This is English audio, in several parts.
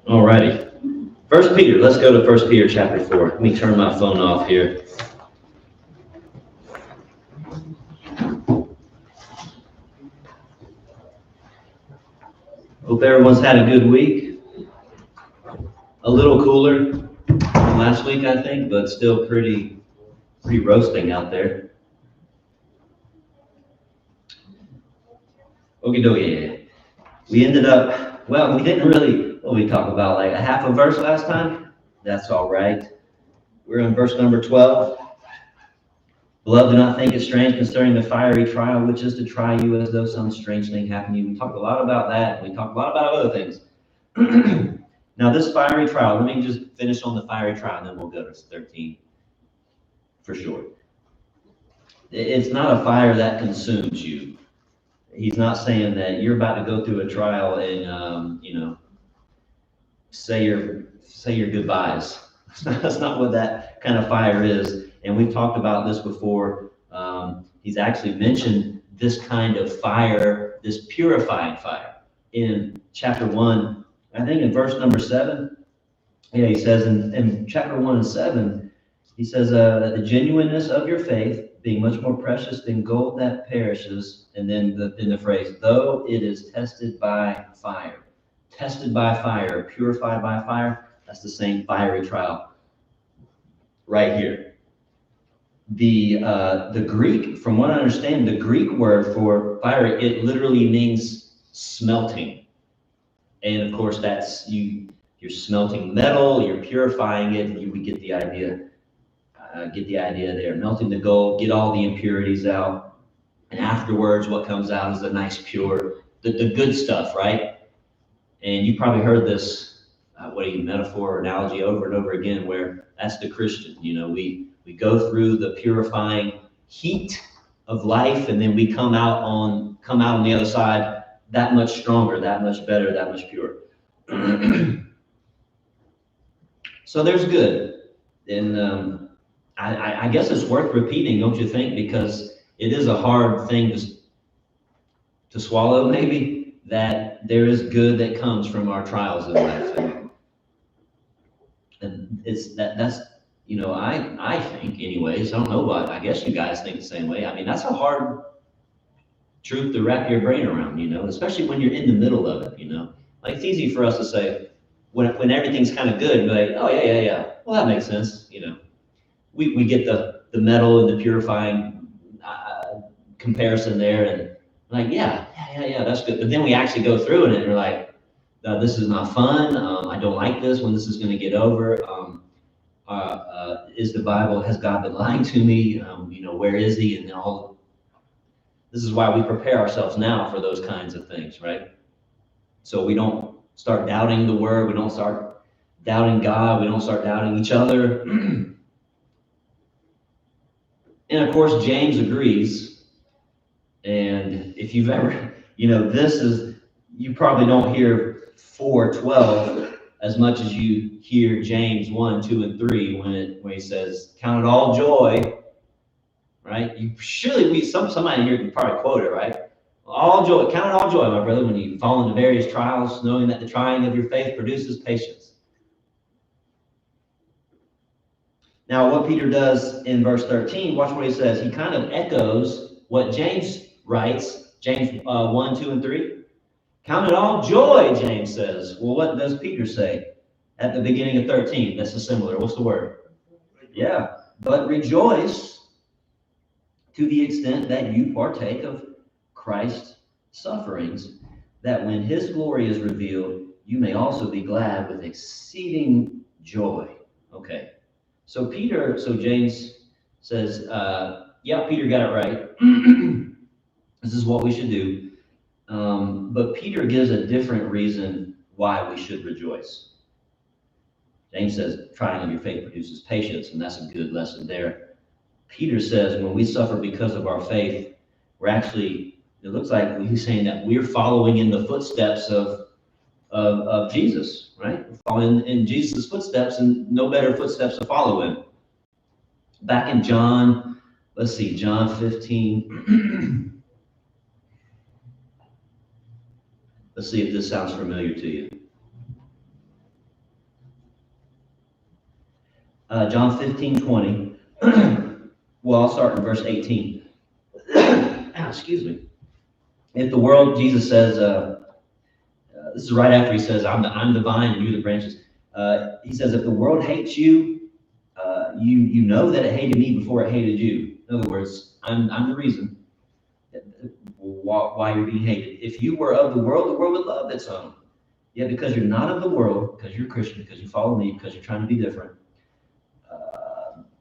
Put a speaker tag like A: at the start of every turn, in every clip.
A: Alrighty. First Peter, let's go to First Peter chapter 4. Let me turn my phone off here. Hope everyone's had a good week. A little cooler than last week, I think, but still pretty roasting out there. Okie dokie. We ended up, well, we didn't really, we talked about like a half a verse last time. That's all right. We're in verse number 12. Beloved, do not think it strange concerning the fiery trial, which is to try you as though some strange thing happened to you. We talked a lot about that. We talked a lot about other things. Now, this fiery trial, let me just finish on the fiery trial, and then we'll go to 13 for sure. It's not a fire that consumes you. He's not saying that you're about to go through a trial and, say your goodbyes. That's not what that kind of fire is. And we've talked about this before. He's actually mentioned this kind of fire, this purifying fire, in chapter 1, I think in verse number 7. Yeah, he says in chapter 1 and 7, he says that the genuineness of your faith, being much more precious than gold that perishes, and then the phrase, though it is tested by fire. Tested by fire, purified by fire, that's the same fiery trial right here. The Greek, from what I understand, the Greek word for fire, it literally means smelting. And of course, that's you're smelting metal, you're purifying it, and we get the idea. Get the idea there. Melting the gold, get all the impurities out, and afterwards, what comes out is the nice, pure, the good stuff, right? And you probably heard this, metaphor or analogy over and over again, where that's the Christian. We go through the purifying heat of life, and then we come out on the other side that much stronger, that much better, that much pure. So there's good, and I guess it's worth repeating, don't you think? Because it is a hard thing to swallow, maybe, that there is good that comes from our trials in life. And that's I think anyways, I don't know, but I guess you guys think the same way. I mean, that's a hard truth to wrap your brain around, especially when you're in the middle of it, Like, it's easy for us to say, when everything's kind of good, like, oh, yeah. Well, that makes sense, We get the metal and the purifying comparison there, and like, yeah, that's good. But then we actually go through it, and we're like, no, this is not fun. I don't like this. When this is going to get over? Is the Bible? Has God been lying to me? Where is He? And all. This is why we prepare ourselves now for those kinds of things, right? So we don't start doubting the Word. We don't start doubting God. We don't start doubting each other. And of course, James agrees. And if you've ever, you probably don't hear 4:12 as much as you hear James 1, 2, and 3 when he says, "Count it all joy," right? Somebody here can probably quote it, right? All joy, count it all joy, my brother, when you fall into various trials, knowing that the trying of your faith produces patience. Now, what Peter does in verse 13, watch what he says. He kind of echoes what James writes, James 1, 2, and 3. Count it all joy, James says. Well, what does Peter say at the beginning of 13? That's a similar. What's the word? Yeah. But rejoice to the extent that you partake of Christ's sufferings, that when His glory is revealed, you may also be glad with exceeding joy. Okay. So James says, yeah, Peter got it right. This is what we should do. But Peter gives a different reason why we should rejoice. James says, trying of your faith produces patience, and that's a good lesson there. Peter says, when we suffer because of our faith, we're actually, it looks like he's saying that we're following in the footsteps of Jesus, right? We're following in Jesus' footsteps, and no better footsteps to follow in. Back in John 15. Let's see if this sounds familiar to you. John 15:20. Well, I'll start in verse 18. Excuse me. If the world, Jesus says, this is right after he says, I'm the vine and you the branches. He says, if the world hates you, you know that it hated me before it hated you. In other words, I'm the reason why you're being hated. If you were of the world would love its own. Yet because you're not of the world, because you're Christian, because you follow me, because you're trying to be different,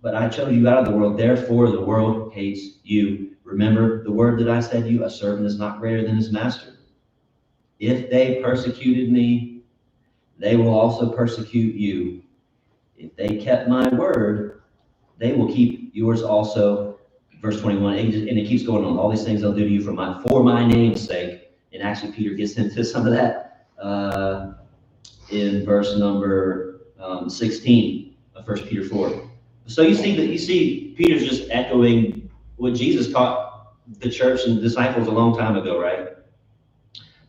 A: but I chose you out of the world, therefore the world hates you. Remember the word that I said to you, a servant is not greater than his master. If they persecuted me, they will also persecute you. If they kept my word, they will keep yours also. Verse 21, and it keeps going on. All these things they'll do to you for my name's sake. And actually, Peter gets into some of that in verse number 16 of 1 Peter 4. So you see Peter's just echoing what Jesus taught the church and disciples a long time ago, right?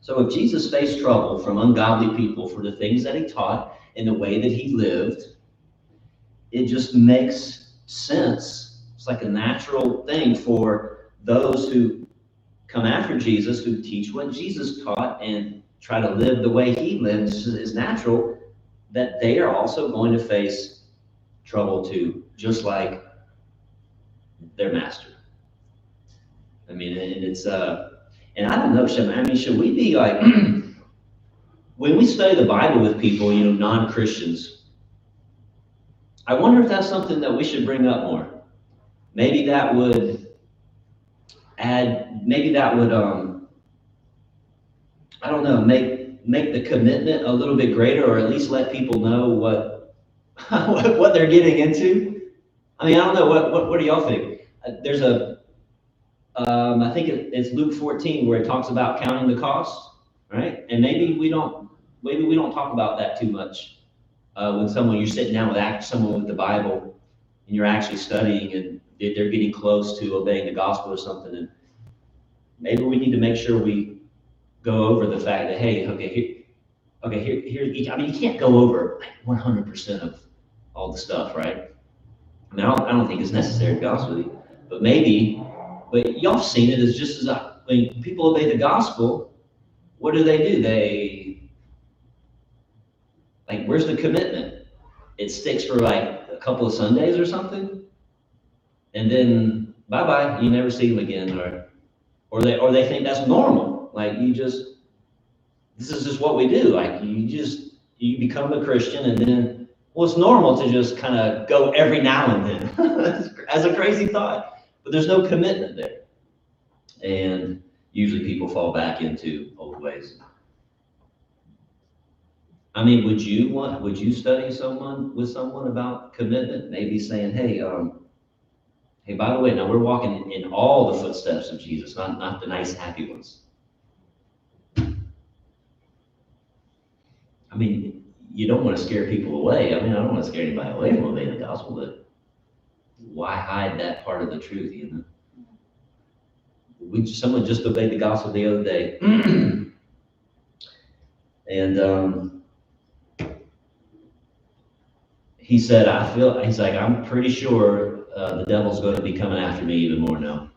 A: So if Jesus faced trouble from ungodly people for the things that he taught and the way that he lived, it just makes sense. It's like a natural thing for those who come after Jesus, who teach what Jesus taught and try to live the way he lived. It's natural that they are also going to face trouble too, just like their master. I mean, and it's and I don't know, I mean, should we be like, when we study the Bible with people, non-Christians, I wonder if that's something that we should bring up more. Maybe that would I don't know, make the commitment a little bit greater, or at least let people know what they're getting into. I mean, I don't know, what do y'all think? There's I think it's Luke 14 where it talks about counting the cost, right? And maybe we don't talk about that too much when you're sitting down with someone with the Bible and you're actually studying and they're getting close to obeying the gospel or something. And maybe we need to make sure we go over the fact that, hey, here. I mean, you can't go over like 100% of all the stuff, right? I mean, I don't think it's necessary, to be honest with you, but y'all seen it as just as when people obey the gospel, what do? Where's the commitment? It sticks for like a couple of Sundays or something, and then bye-bye, you never see them again, or they think that's normal. Like this is just what we do. Like you become a Christian, and then, well, it's normal to just kind of go every now and then as a crazy thought. But there's no commitment there. And usually people fall back into old ways. I mean, would you study with someone about commitment? Maybe saying, hey, by the way, now we're walking in all the footsteps of Jesus, not the nice, happy ones. I mean, you don't want to scare people away. I mean, I don't want to scare anybody away from obeying the gospel, but why hide that part of the truth, Someone just obeyed the gospel the other day. And he said, I'm pretty sure the devil's going to be coming after me even more now.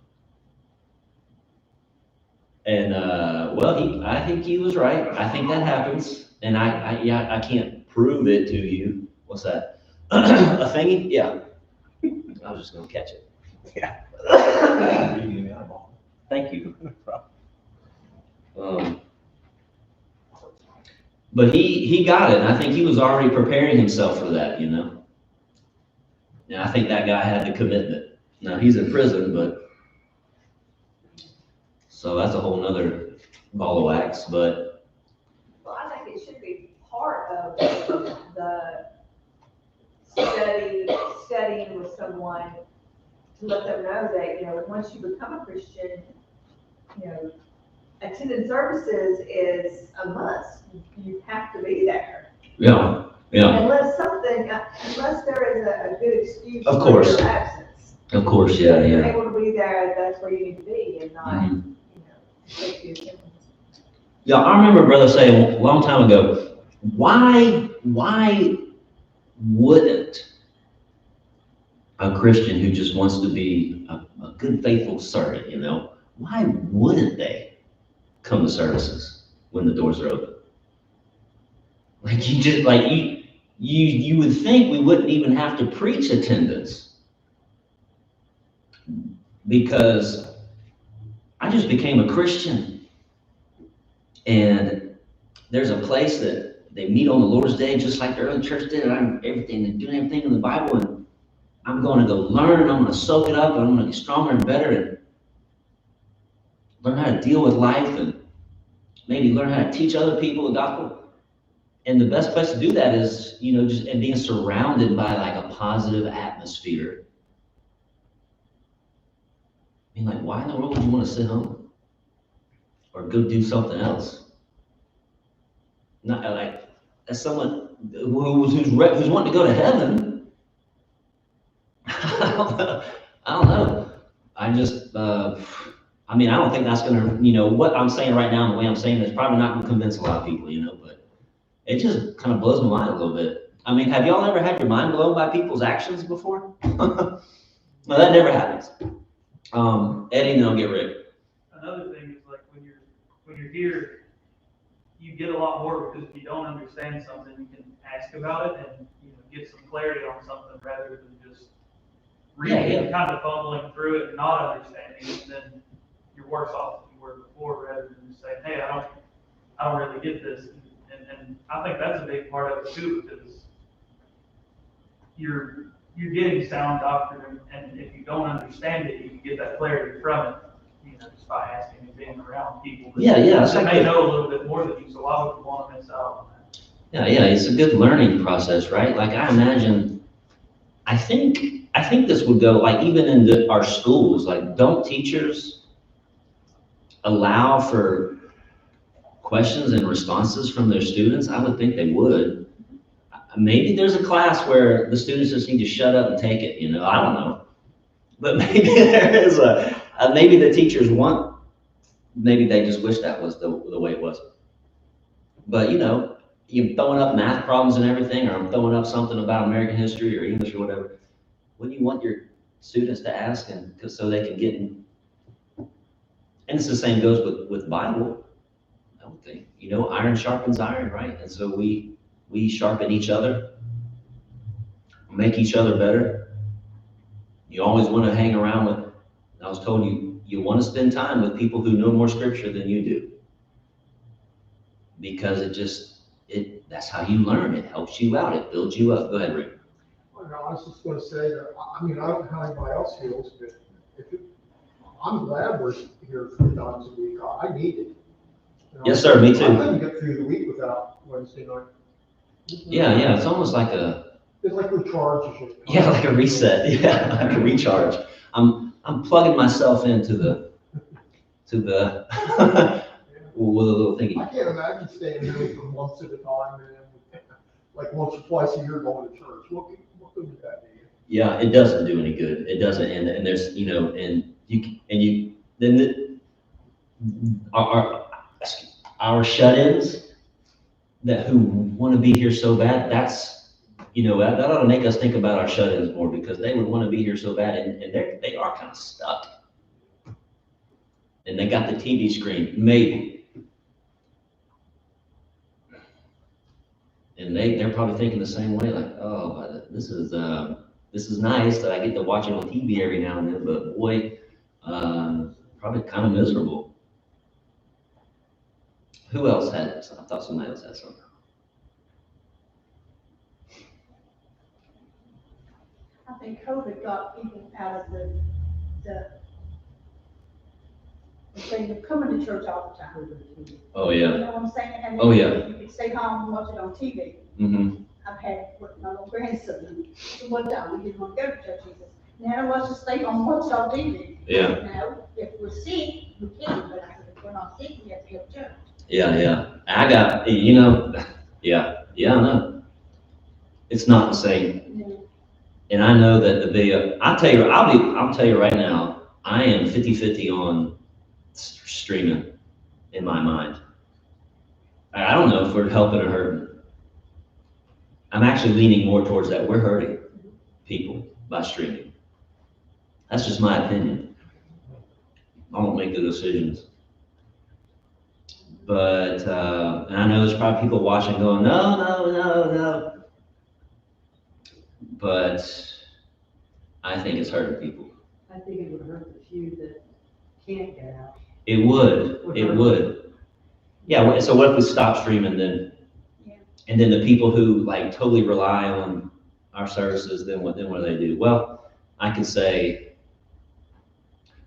A: And I think he was right. I think that happens. And I can't prove it to you. What's that? A thingy? Yeah. I was just going to catch it.
B: Yeah.
A: Thank you. But he got it, and I think he was already preparing himself for that, And I think that guy had the commitment. Now he's in prison, but so that's a whole nother ball of wax. But
C: I think it should be part of the studying with someone to let them know that once you become a Christian, attending services is a must. You have to be there.
A: Yeah.
C: Unless there is a good excuse
A: of course.
C: For your absence.
A: Of course, yeah.
C: If you're able to be there, that's where you need to be, and not, take your attendance.
A: Yeah, I remember Brother saying a long time ago, why wouldn't a Christian who just wants to be a good, faithful servant, you know, why wouldn't they come to services when the doors are open? Like you just, like you would think we wouldn't even have to preach attendance, because I just became a Christian, and there's a place that they meet on the Lord's Day, just like the early church did, and I'm everything, they're doing everything in the Bible, and I'm going to go learn, and I'm going to soak it up, and I'm going to get stronger and better, and learn how to deal with life, and maybe learn how to teach other people the gospel. And the best place to do that is, you know, just and being surrounded by like a positive atmosphere. I mean, like, why in the world would you want to sit home or go do something else? Not like, as someone who's wanting to go to heaven. I don't know. I just, I mean, I don't think that's gonna, you know, what I'm saying right now and the way I'm saying it is probably not gonna convince a lot of people, you know, but it just kind of blows my mind a little bit. I mean, have y'all ever had your mind blown by people's actions before? No, that never happens. Eddie, and then I'll get Rick.
B: Another thing is like when you're here, you get a lot more because if you don't understand something, you can ask about it and get some clarity on something rather than just reading and kind of fumbling through it and not understanding it. Then you're worse off than you were before, rather than just saying, "Hey, I don't really get this." And I think that's a big part of it too, because you're getting sound doctrine, and if you don't understand it, you can get that clarity from it, just by asking and being around people.
A: Yeah,
B: They
A: like
B: may know a little bit more than you, so why would you want to miss out on that?
A: Yeah, it's a good learning process, right? Like I imagine, I think this would go like even in our schools. Like, don't teachers allow for questions and responses from their students? I would think they would. Maybe there's a class where the students just need to shut up and take it, I don't know. But maybe there is maybe the teachers maybe they just wish that was the way it was. But you're throwing up math problems and everything, or I'm throwing up something about American history or English or whatever. Wouldn't you want your students to ask, and so they can get in? And it's the same goes with Bible. I would think, iron sharpens iron, right? And so we sharpen each other, make each other better. You always want to hang around with, I was told you want to spend time with people who know more scripture than you do. Because that's how you learn. It helps you out. It builds you up. Go ahead, Rick.
D: Well, I was just going to say that, I don't know how anybody else feels, but I'm glad we're here 3 times a week. I need it.
A: Yes, sir, me too.
D: I couldn't get through the week without Wednesday night.
A: Yeah, it's almost like
D: it's like recharge.
A: Like a reset. Yeah, like a recharge. I'm plugging myself into the with a little thingy.
D: I can't imagine staying here for months at a time and like once or twice a year going to church. What good would that be?
A: Yeah, it doesn't do any good. It doesn't, and there's our shut-ins who want to be here so bad. That's that ought to make us think about our shut-ins more, because they would want to be here so bad, and they are kind of stuck, and they got the TV screen maybe, and they're probably thinking the same way, like, oh, this is nice that I get to watch it on TV every now and then, but boy, probably kind of miserable. Who else had it? I thought somebody else had something.
E: I think COVID got people out of the thing of coming to church all the time.
A: Oh, yeah.
E: You know what I'm saying? And
A: Oh, yeah.
E: You could stay home and watch it on TV.
A: Mm-hmm.
E: I've had my little grandson. So one time we didn't want to go to church. He says, "Now let's just stay home and watch it on TV."
A: Yeah.
E: If we're sick, we can, but I said, if we're not sick, we have to go to church.
A: Yeah. I got, yeah, I know. It's not the same.
E: Yeah.
A: And I know that the video, I'll tell you right now, I am 50-50 on streaming in my mind. I don't know if we're helping or hurting. I'm actually leaning more towards that. We're hurting people by streaming. That's just my opinion. I won't make the decisions. But, and I know there's probably people watching going, no, no, no, no. But I think it's hurting people.
F: I think it would hurt the few that can't get out.
A: It would. Yeah, so what if we stop streaming then?
E: Yeah.
A: And then the people who like totally rely on our services, then what do they do? Well, I could say,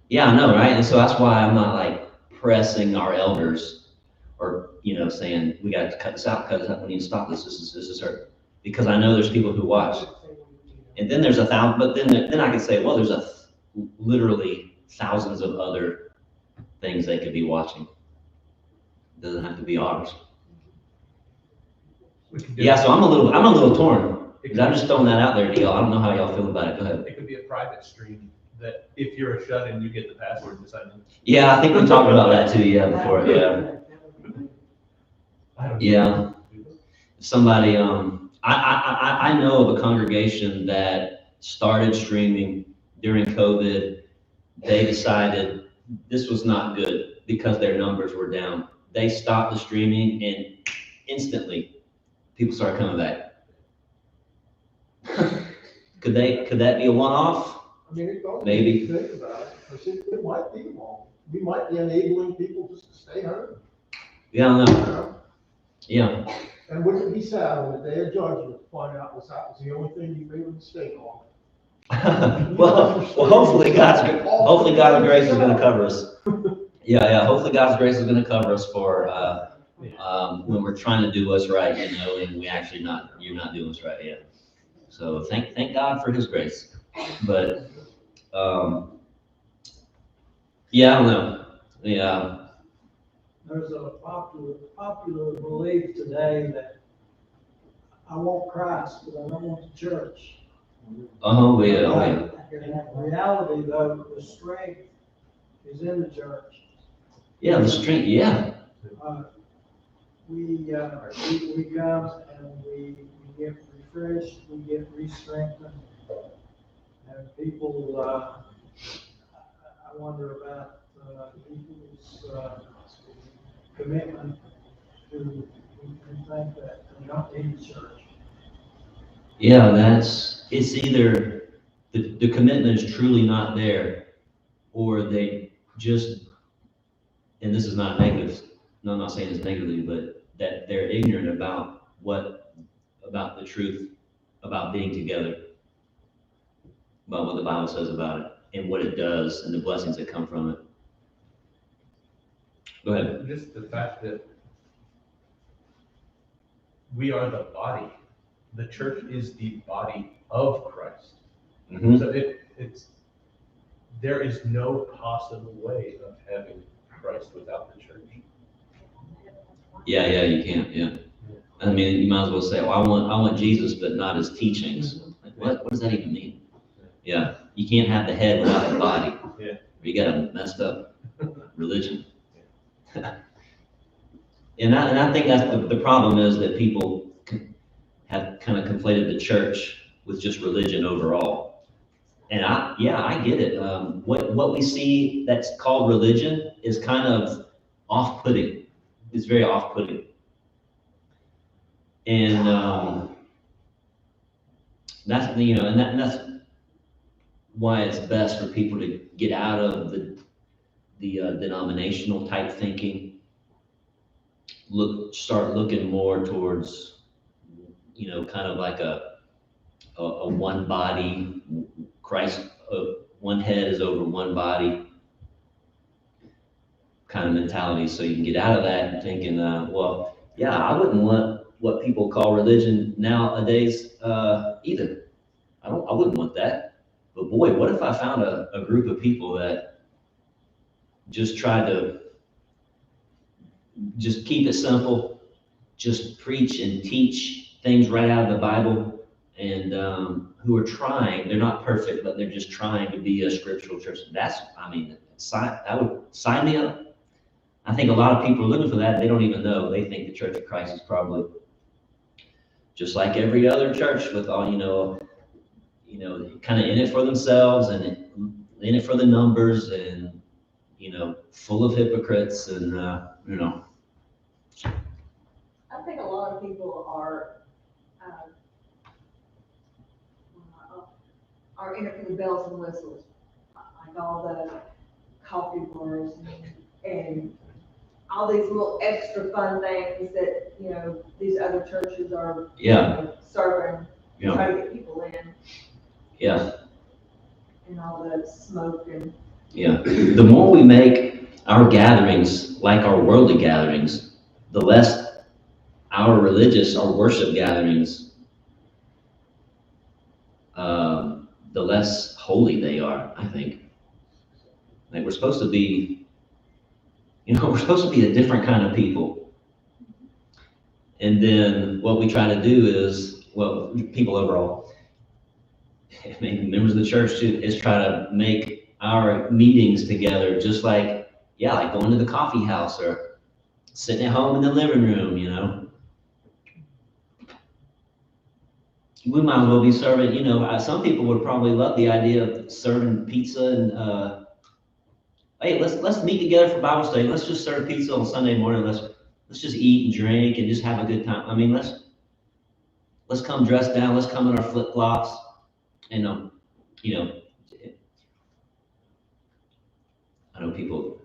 A: yeah, I know, right? And so that's why I'm not like pressing our elders or, saying, we got to cut this out, we need to stop this, this is hurt. Because I know there's people who watch. And then there's 1,000, but then I could say, well, there's literally thousands of other things they could be watching. It doesn't have to be ours. Yeah, so I'm a little torn. Because I'm just throwing that out there to y'all. I don't know how y'all feel about it. Go ahead.
G: It could be a private stream that if you're a shut-in, you get the password to sign in.
A: Yeah, I think we talked about that too, yeah, before, yeah. Yeah. Somebody, I know of a congregation that started streaming during COVID. They decided this was not good because their numbers were down. They stopped the streaming and instantly people started coming back. Could that be a one-off?
D: I mean, it don't
A: Maybe.
D: think about it, because it might be wrong. We might be enabling people just to stay home.
A: Yeah, I don't know.
D: You know?
A: Yeah.
D: And wouldn't it be sad on the day of judgment to find out that was the only thing you made a mistake on?
A: Well, hopefully God's grace is going to cover us. Yeah. Hopefully God's grace is going to cover us for when we're trying to do what's right, and you're not doing what's right yet. So thank God for His grace. But yeah, I don't know. Yeah.
H: There's a popular belief today that I want Christ, but I don't want the church.
A: Oh yeah.
H: In reality, though, the strength is in the church.
A: Yeah, the strength. Yeah.
H: We come and we get refreshed, we get re-strengthened, and people. I wonder about people's commitment to think that they don't need the church.
A: Yeah, it's either the commitment is truly not there, or they just, and this is not negative, no, I'm not saying it's negatively, but that they're ignorant about the truth, about being together, about what the Bible says about it, and what it does, and the blessings that come from it. Go ahead.
G: Just the fact that we are the body. The church is the body of Christ.
A: Mm-hmm.
G: So there is no possible way of having Christ without the church.
A: Yeah, you can't. Yeah. I mean, you might as well say, well, I want Jesus, but not His teachings. Like, what does that even mean? Yeah, you can't have the head without the body.
G: Yeah.
A: You got a messed up religion. And I think that's the problem, is that people have kind of conflated the church with just religion overall. And I get it. What we see that's called religion is kind of off-putting. It's very off-putting. And that's that's why it's best for people to get out of the denominational type thinking. Start looking more towards, kind of like a one body, Christ, one head is over one body kind of mentality. So you can get out of that and thinking, well, yeah, I wouldn't want what people call religion nowadays either. I wouldn't want that. But boy, what if I found a group of people that just tried to just keep it simple, just preach and teach things right out of the Bible, and who are trying, they're not perfect, but they're just trying to be a scriptural church. That would sign me up. I think a lot of people are looking for that. They don't even know. They think the Church of Christ is probably just like every other church, with all, kind of in it for themselves, and in it for the numbers and, full of hypocrites and,
C: I think a lot of people are in it for the bells and whistles, like all the coffee bars and all these little extra fun things that, these other churches are serving,
A: Yeah.
C: trying to get people in,
A: yeah,
C: and all the smoke and.
A: yeah. The more we make our gatherings like our worldly gatherings, the less our religious, our worship gatherings, the less holy they are, I think. Like we're supposed to be, we're supposed to be a different kind of people. And then what we try to do is, well, people overall, maybe members of the church too, is try to make our meetings together just like going to the coffee house or sitting at home in the living room, We might as well be serving, some people would probably love the idea of serving pizza and, hey, let's meet together for Bible study. Let's just serve pizza on Sunday morning. Let's just eat and drink and just have a good time. I mean, let's come dressed down. Let's come in our flip flops, and I know people.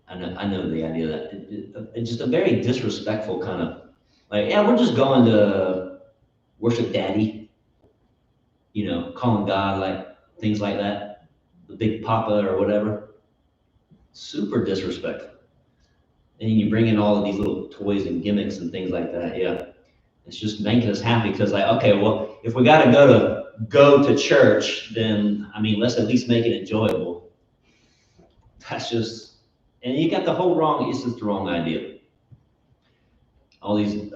A: I know the idea that it's just a very disrespectful kind of like, yeah, we're just going to worship Daddy, calling God like things like that, the Big Papa or whatever. Super disrespectful. And you bring in all of these little toys and gimmicks and things like that. Yeah, it's just making us happy because like, okay, well, if we got to go to church, then I mean, let's at least make it enjoyable. That's just, and you got the whole wrong. It's just the wrong idea. All these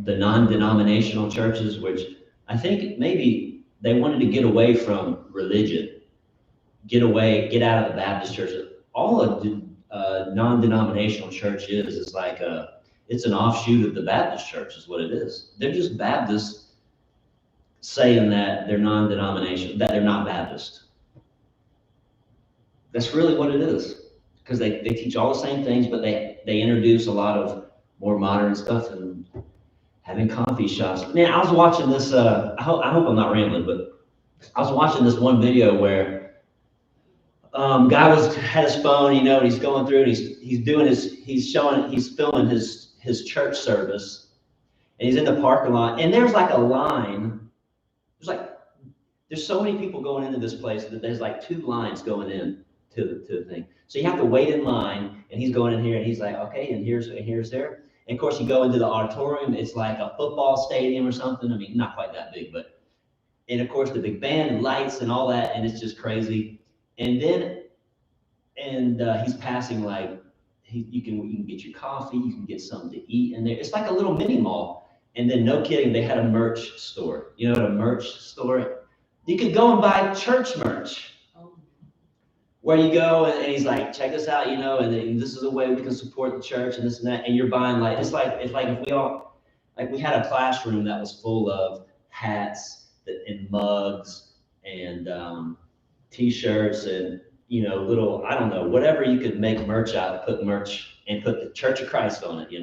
A: the non-denominational churches, which I think maybe they wanted to get away from religion, get out of the Baptist church. All of non-denominational church is like it's an offshoot of the Baptist church is what it is. They're just Baptists saying that they're non-denominational, that they're not Baptist. That's really what it is. Because they teach all the same things, but they introduce a lot of more modern stuff and having coffee shops. Man, I was watching this, I hope I'm not rambling, but I was watching this one video where guy had his phone, and he's going through and he's filming his church service, and he's in the parking lot, and there's like a line. There's so many people going into this place that there's like 2 lines going in to the thing. So you have to wait in line, and he's going in here, and he's like, okay, and here's there. And of course, you go into the auditorium, it's like a football stadium or something. I mean, not quite that big, and of course the big band and lights and all that, and it's just crazy. And then, he's passing like, you can get your coffee, you can get something to eat in there. It's like a little mini mall. And then, no kidding, they had a merch store. You know what a merch store? You could go and buy church merch. Where you go and he's like, check this out, and this is a way we can support the church and this and that. And you're buying like, it's like if we had a classroom that was full of hats and mugs and t-shirts and, little, I don't know, whatever you could make merch out, put merch and put the Church of Christ on it,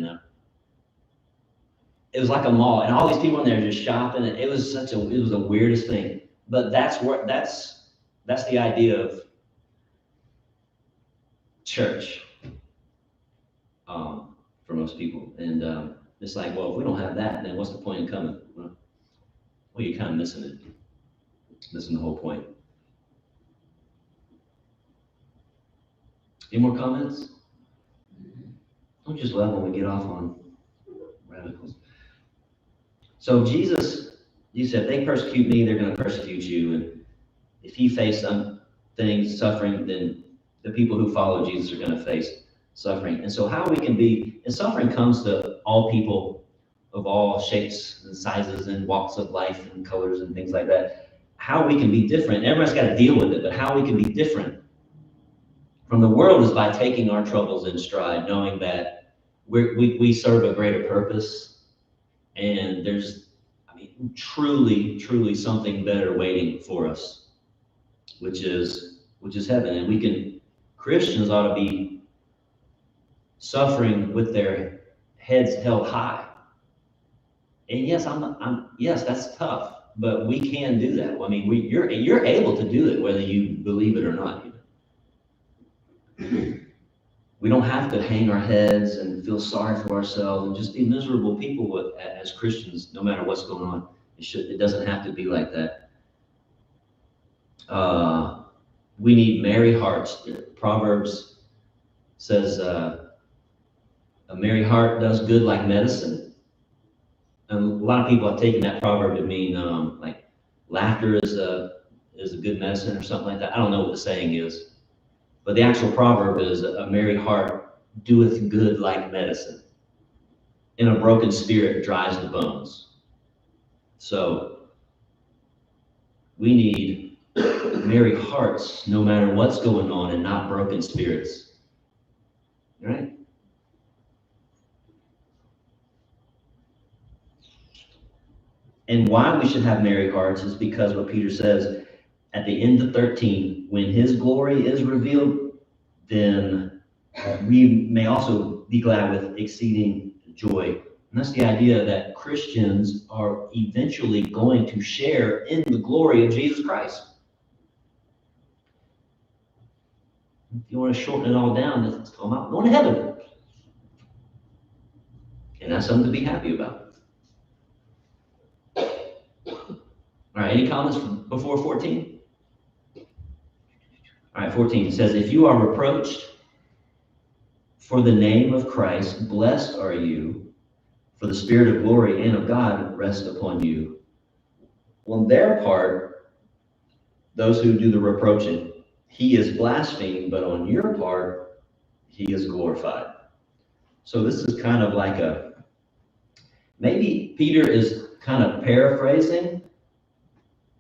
A: It was like a mall, and all these people in there just shopping, and it was the weirdest thing. But that's the idea of church for most people. And it's like, well, if we don't have that, then what's the point in coming? Well, you're kind of missing the whole point. Any more comments? Don't just love when we get off on radicals. So Jesus said, if they persecute me, they're going to persecute you. And if he faced some things, suffering, then the people who follow Jesus are going to face suffering. And so and suffering comes to all people of all shapes and sizes and walks of life and colors and things like that. How we can be different, everyone's got to deal with it, but how we can be different from the world is by taking our troubles in stride, knowing that we serve a greater purpose, and there's, truly something better waiting for us, which is which is heaven. And Christians ought to be suffering with their heads held high. And yes, yes, that's tough, but we can do that. I mean, you're able to do it whether you believe it or not. We don't have to hang our heads and feel sorry for ourselves and just be miserable people as Christians, no matter what's going on. It doesn't have to be like that. We need merry hearts. Proverbs says, a merry heart does good like medicine. And a lot of people have taken that proverb to mean like laughter is a good medicine or something like that. I don't know what the saying is. But the actual proverb is, a merry heart doeth good like medicine, and a broken spirit dries the bones. So we need merry hearts no matter what's going on, and not broken spirits. Right? And why we should have merry hearts is because what Peter says at the end of 13, when his glory is revealed, then we may also be glad with exceeding joy. And that's the idea that Christians are eventually going to share in the glory of Jesus Christ. If you want to shorten it all down, let's talk about going to heaven. And that's something to be happy about. All right, any comments before 14? All right, 14, it says, if you are reproached for the name of Christ, blessed are you, for the Spirit of glory and of God rest upon you. On their part, those who do the reproaching, he is blasphemed, but on your part, he is glorified. So this is kind of like maybe Peter is kind of paraphrasing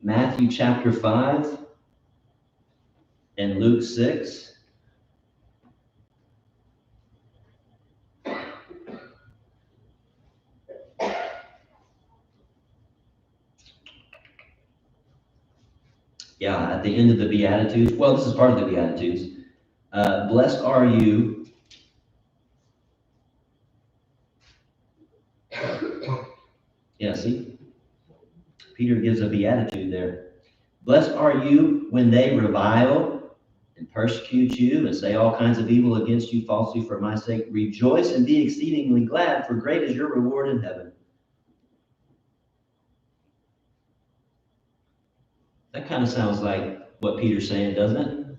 A: Matthew chapter 5 and Luke 6. Yeah, at the end of the Beatitudes, well, this is part of the Beatitudes. Blessed are you. Yeah, see? Peter gives a beatitude there. Blessed are you when they revile and persecute you and say all kinds of evil against you falsely for my sake. Rejoice and be exceedingly glad, for great is your reward in heaven. That kind of sounds like what Peter's saying, doesn't it?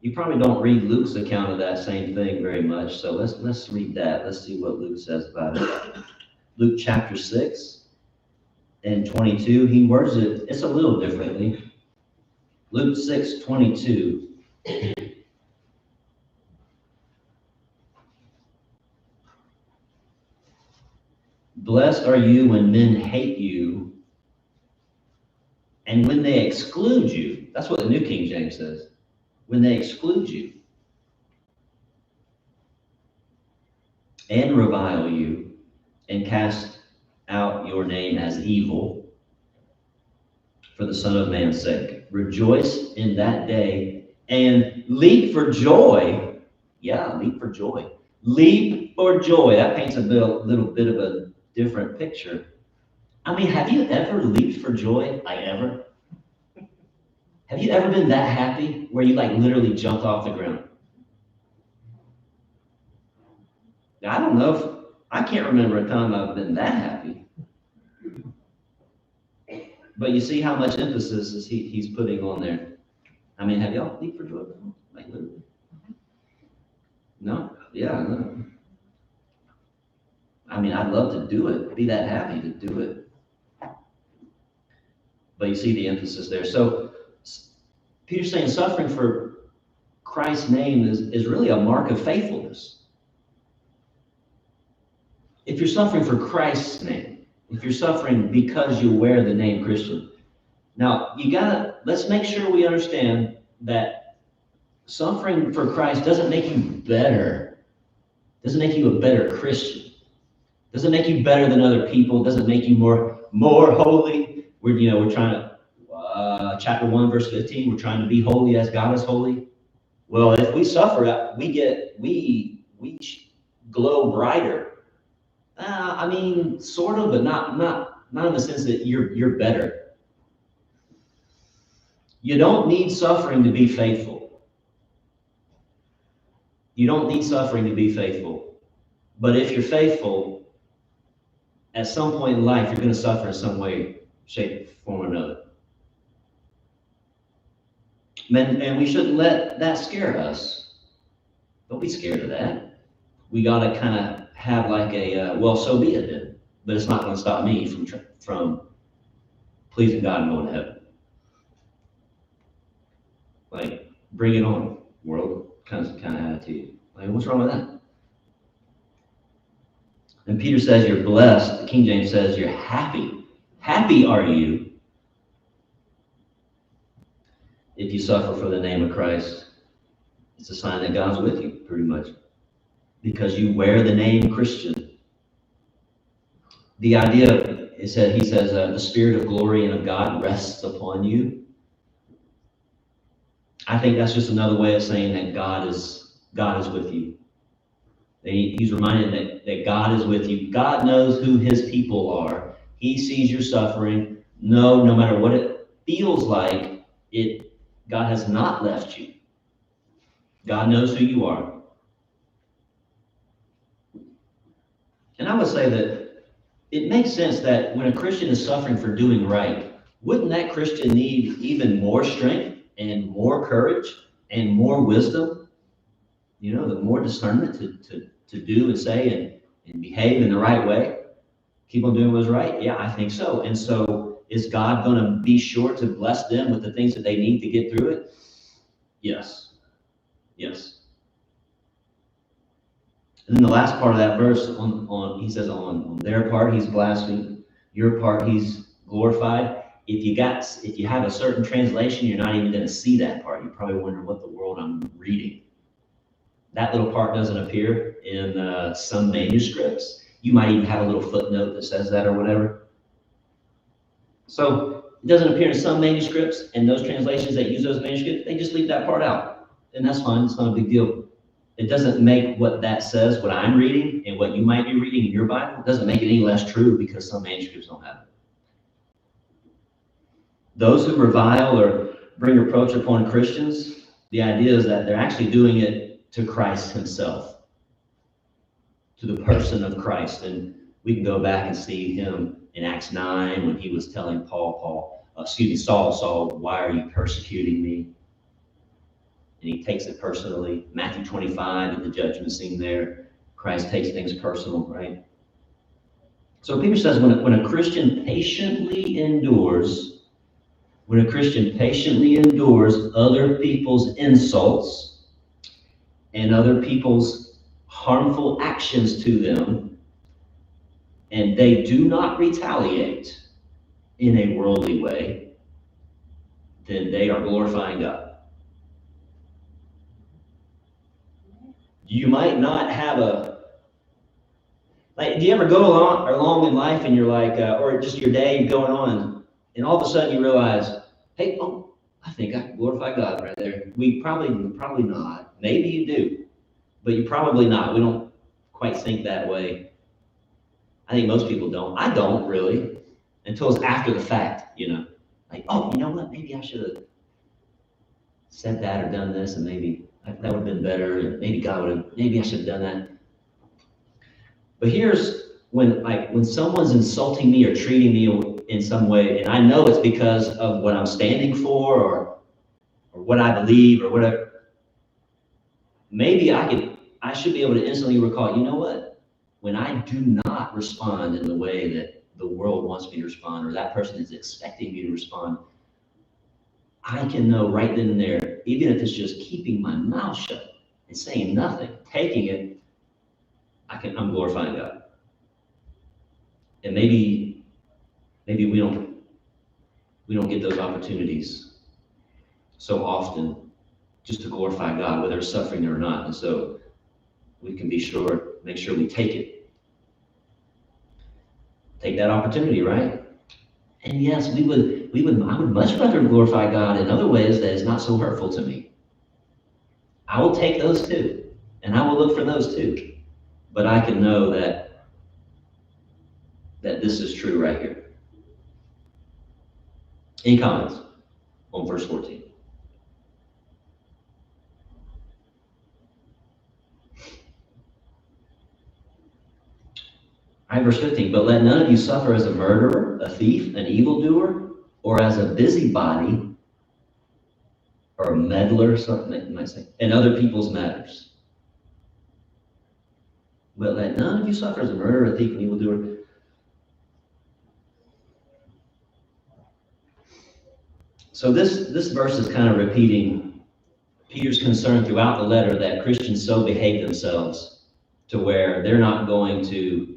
A: You probably don't read Luke's account of that same thing very much, so let's read that. Let's see what Luke says about it. Luke chapter 6 and 22, he words it's a little differently. Luke 6:22. Blessed are you when men hate you and when they exclude you. That's what the New King James says. When they exclude you and revile you and cast out your name as evil for the Son of Man's sake. Rejoice in that day and leap for joy. Yeah, leap for joy. Leap for joy. That paints a little bit of a different picture. I mean, have you ever leaped for joy? Like ever? Have you ever been that happy where you like literally jumped off the ground? I don't know I can't remember a time I've been that happy. But you see how much emphasis is he's putting on there. I mean, have y'all leaped for joy before? Like literally? No? Yeah, no. I mean, I'd love to do it, be that happy to do it. But you see the emphasis there. So Peter's saying suffering for Christ's name is really a mark of faithfulness. If you're suffering for Christ's name, if you're suffering because you wear the name Christian, now let's make sure we understand that suffering for Christ doesn't make you better, doesn't make you a better Christian, doesn't make you better than other people, doesn't make you more holy. We're trying to, chapter 1, verse 15, we're trying to be holy as God is holy. Well, if we suffer, we glow brighter. I mean, sort of, but not in the sense that you're better. You don't need suffering to be faithful. You don't need suffering to be faithful. But if you're faithful, at some point in life, you're going to suffer in some way, shape, form, or another. And we shouldn't let that scare us. Don't be scared of that. We got to kind of have like a, well, so be it then. But it's not going to stop me from pleasing God and going to heaven. Like, bring it on, world, kind of attitude. Like, what's wrong with that? And Peter says you're blessed. The King James says you're happy. Happy are you if you suffer for the name of Christ. It's a sign that God's with you, pretty much, because you wear the name Christian. The idea is that he says the spirit of glory and of God rests upon you. I think that's just another way of saying that God is with you. He's reminded that God is with you. God knows who his people are. He sees your suffering. No matter what it feels like, God has not left you. God knows who you are. And I would say that it makes sense that when a Christian is suffering for doing right, wouldn't that Christian need even more strength and more courage and more wisdom? You know, the more discernment to do and say and behave in the right way. Keep on doing what's right? Yeah, I think so. And so is God going to be sure to bless them with the things that they need to get through it? Yes. Yes. And then the last part of that verse, he says on their part, he's blasphemed. Your part, he's glorified. If you have a certain translation, you're not even going to see that part. You probably wonder what the world I'm reading. That little part doesn't appear in some manuscripts. You might even have a little footnote that says that or whatever. So it doesn't appear in some manuscripts, and those translations that use those manuscripts, they just leave that part out. And that's fine, it's not a big deal. It doesn't make what that says, what I'm reading, and what you might be reading in your Bible, it doesn't make it any less true because some manuscripts don't have it. Those who revile or bring reproach upon Christians, the idea is that they're actually doing it to Christ himself, to the person of Christ. And we can go back and see him in Acts 9 when he was telling Saul, why are you persecuting me? And he takes it personally. Matthew 25, in the judgment scene there, Christ takes things personal, right? So Peter says when a Christian patiently endures other people's insults and other people's harmful actions to them, and they do not retaliate in a worldly way, then they are glorifying God. You might not have do you ever go along in life and you're like, or just your day going on, and all of a sudden you realize, hey, I think I can glorify God right there. We probably not. Maybe you do, but you're probably not. We don't quite think that way. I think most people don't. I don't really, until it's after the fact, Like, oh, you know what? Maybe I should have said that or done this, and maybe that would have been better. And maybe I should have done that. But here's when someone's insulting me or treating me in some way, and I know it's because of what I'm standing for or what I believe or whatever, maybe I should be able to instantly recall, you know what? When I do not respond in the way that the world wants me to respond, or that person is expecting me to respond, I can know right then and there, even if it's just keeping my mouth shut and saying nothing, taking it, I'm glorifying God. And maybe we don't get those opportunities so often just to glorify God, whether it's suffering or not. And so we can make sure we take that opportunity, right? And yes, I would much rather glorify God in other ways that is not so hurtful to me. I will take those too, and I will look for those too. But I can know that this is true right here. Any comments on verse 14? All right, verse 15, but let none of you suffer as a murderer, a thief, an evildoer, or as a busybody, or a meddler, something you might say, in other people's matters. But let none of you suffer as a murderer, a thief, an evildoer. So this verse is kind of repeating Peter's concern throughout the letter that Christians so behave themselves to where they're not going to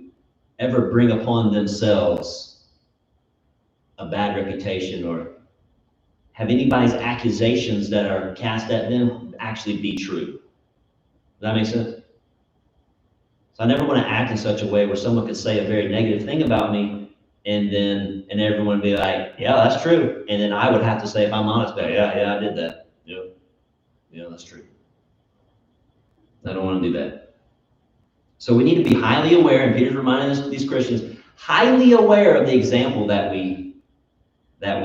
A: ever bring upon themselves a bad reputation or have anybody's accusations that are cast at them actually be true. Does that make sense? So I never want to act in such a way where someone could say a very negative thing about me and everyone would be like, yeah, that's true. And then I would have to say, if I'm honest about it, yeah, I did that. Yeah, that's true. I don't want to do that. So we need to be highly aware, and Peter's reminding these Christians, highly aware of the example that we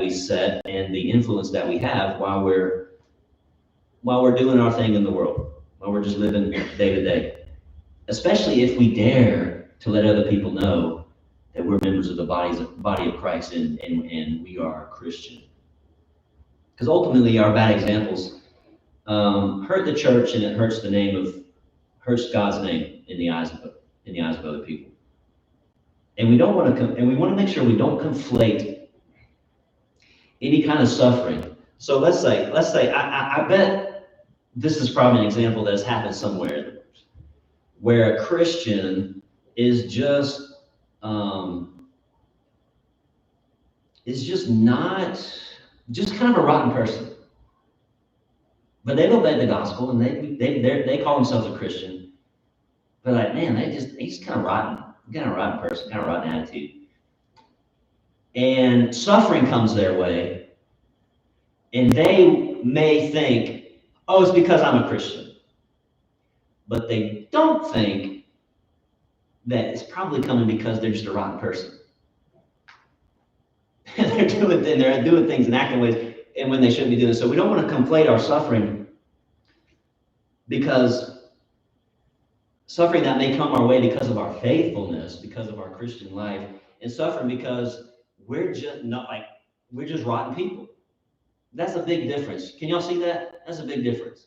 A: set and the influence that we have while we're doing our thing in the world, while we're just living day to day. Especially if we dare to let other people know that we're members of the body of Christ and we are Christian. Because ultimately our bad examples hurt the church, and it hurts God's name in the eyes of other people. And we want to make sure we don't conflate any kind of suffering. So let's say I bet this is probably an example that has happened somewhere where a Christian is just kind of a rotten person. But they've obeyed the gospel and they call themselves a Christian. But like, man, he's kind of rotten. Kind of rotten person, kind of rotten attitude. And suffering comes their way, and they may think, oh, it's because I'm a Christian. But they don't think that it's probably coming because they're just a rotten person. they're doing things and acting ways and when they shouldn't be doing it. So we don't want to conflate our suffering, because suffering that may come our way because of our faithfulness, because of our Christian life, and suffering because we're just rotten people. That's a big difference. Can y'all see that? That's a big difference.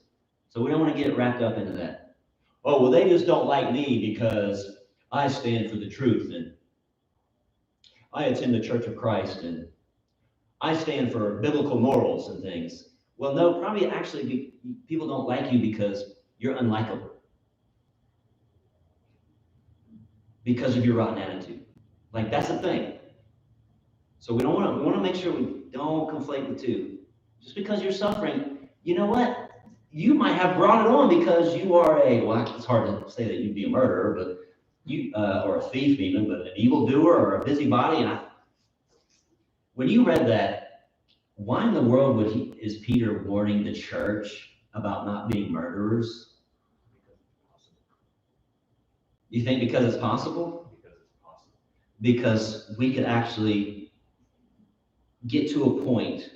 A: So we don't want to get wrapped up into that. Oh, well, they just don't like me because I stand for the truth and I attend the Church of Christ and I stand for biblical morals and things. Well, no, probably actually people don't like you because you're unlikable, because of your rotten attitude. Like, that's the thing. So we want to make sure we don't conflate the two. Just because you're suffering, you know what? You might have brought it on because you are it's hard to say that you'd be a murderer, but or a thief even, but an evildoer or a busybody. And when you read that, why in the world is Peter warning the church about not being murderers? You think because it's possible?
G: Because it's possible.
A: Because we could actually get to a point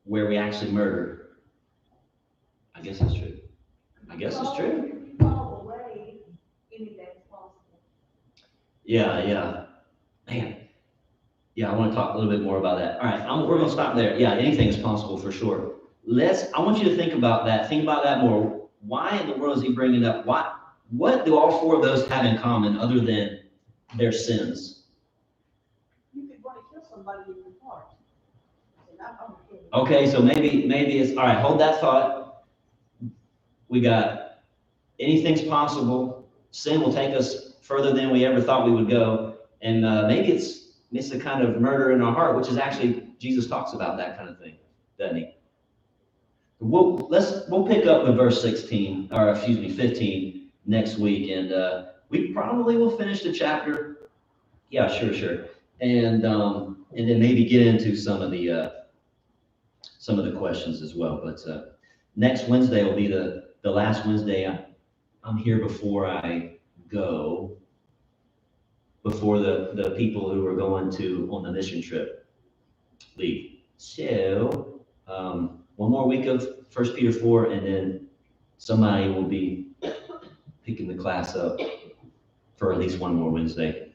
A: where we actually murder. I guess it's true.
C: Follow the way, anything's possible.
A: Yeah. Man. Yeah, I want to talk a little bit more about that. All right, we're going to stop there. Yeah, anything is possible for sure. I want you to think about that. Think about that more. Why in the world is he bringing up? What do all four of those have in common other than their sins?
E: You could want to kill somebody in your heart.
A: Okay, so maybe it's, all right, hold that thought. We got anything's possible. Sin will take us further than we ever thought we would go. And maybe it's a kind of murder in our heart, which is actually, Jesus talks about that kind of thing, doesn't he? We'll pick up with verse 15 next week, and we probably will finish the chapter. Yeah, sure. and then maybe get into some of the questions as well. But next Wednesday will be the last Wednesday I'm here before I go, before the people who are going on the mission trip leave. So, one more week of 1 Peter 4, and then somebody will be picking the class up for at least one more Wednesday.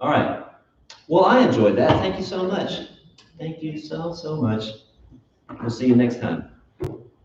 A: All right. Well, I enjoyed that. Thank you so much. Thank you so much. We'll see you next time.